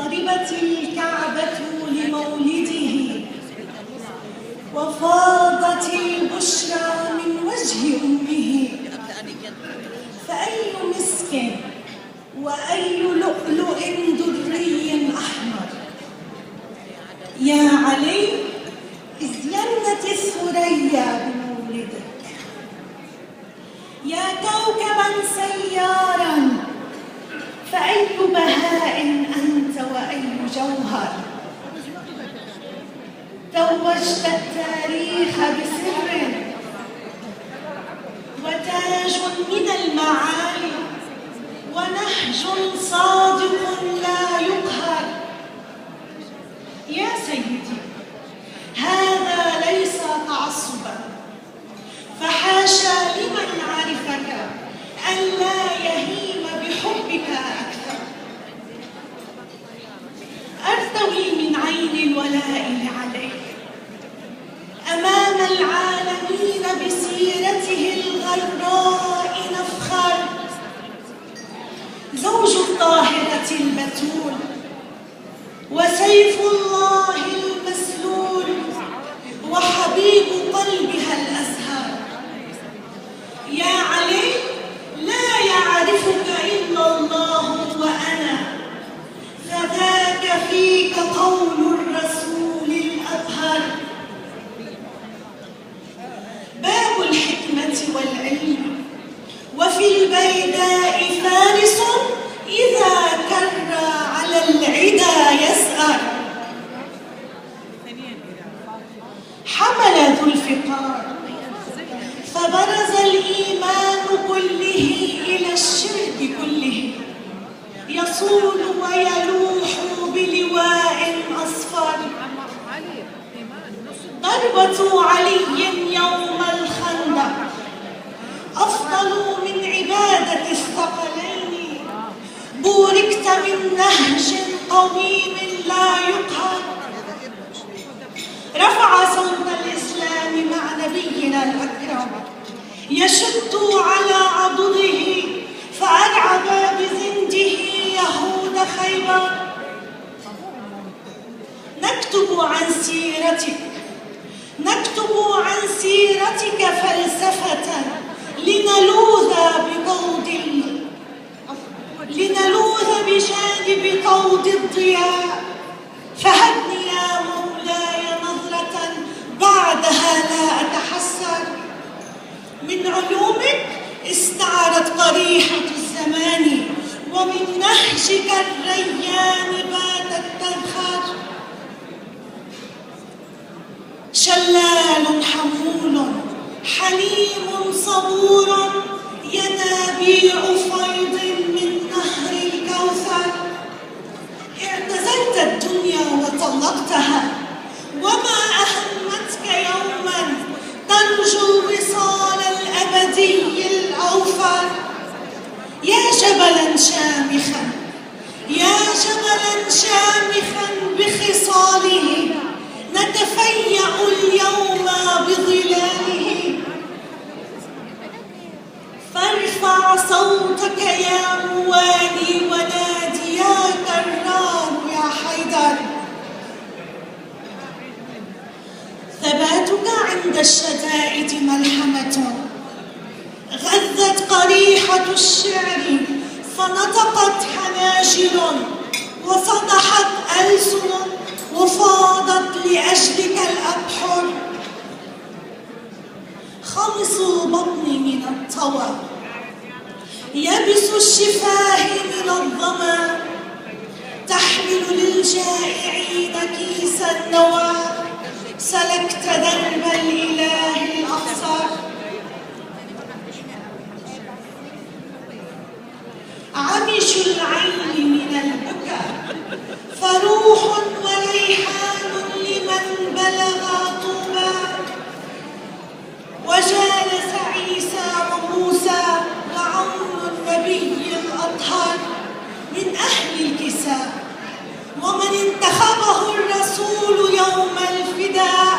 أغربت الكعبة لمولده، وفاضت البشرى من وجه أمه، فأي مسك وأي لؤلؤ دري أحمر. يا علي ازينت الثريا بمولدك، يا كوكبا سيارا، فأي بهاء أنت وأي جوهر. توجت التاريخ بسر وتاج من المعالي، ونهج صادق لا يقهر. يا سيدي هذا ليس تعصبا، فحاشا لمن عرفك أن لا يهيم بحبك أكثر. أرتوي من عين الولاء لعليك أمام العالمين، بسيرته الغراء نفخر. زوج الطاهرة البتول وسيف الله المسلول، وحبيب قلبها الأزهر. يا علي لا يعرفك إلا الله وأنا، فذاك فيك قول الرسول الأطهر. باب الحكمة والعلم، وفي البيداء فارس إذا كر على العدا يسأر. حمل ذو الفقار فبرز الإيمان كله إلى الشرك كله، يصول ويلوح بلواء أصفر. ضربة علي يوم الخندق أفضل من عبادة الثقلين، بوركت من نهج قويم لا يقهر. رفع صوت الإسلام مع نبينا الأكرم، يشد على عضده، فأرعب بزنده يهود خيبر. نكتب عن سيرتك فلسفة، لنلوذ بجانب طود الضياء. فهبني يا مولاي نظرة بعدها لا أتحسر. من علومك استعرت قريحة الزمان، ومن نهجك الريان باتت تنخر. شلال حمول حليم صبور، ينابيع فيض من نهر الكوثر. اعتزلت الدنيا وطلقتها، وما أهمتك يوما ترجو الوصال الأبدي الأوفر. يا جبلا شامخا، يا جبلا شامخا بخصاله، نتفيأ اليوم بظلاله. فارفع صوتك يا موالي ونادي يا كرار يا حيدر. ثباتك عند الشدائد ملحمة، غذت قريحة الشعر فنطقت حناجر، وصدحت ألسن وفاضت لأجلك الأبحر. خمص البطن من الطوى، يبس الشفاه من الظما، تحمل للجائعين كيس النوى. سلكت درب الإله الأقصر. عمش العين من البكا، فروح وريحان لمن بلغ طوبى. وجالس عيسى وموسى وعون النبي الأطهر من أهل الكساء، ومن انتخبه الرسول يوم الفداء،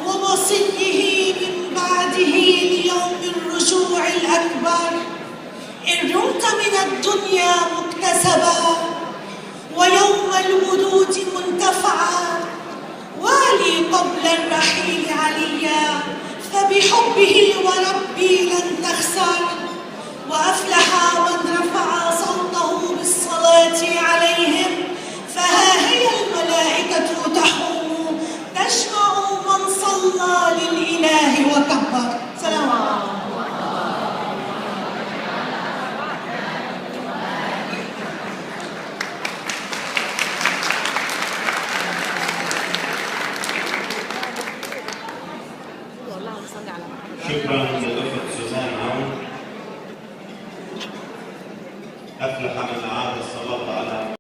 ووصيه من بعده ليوم الرجوع الأكبر. إن رمت من الدنيا مكتسبا، ويوم الودود الرحيل عليا فبحبه وربي لن تخسر. وأفلح من رفع صوته بالصلاة عليهم فها هي الملائكة تحوم تشفع من صلى للإله وكبر. سلام عليكم. شكرا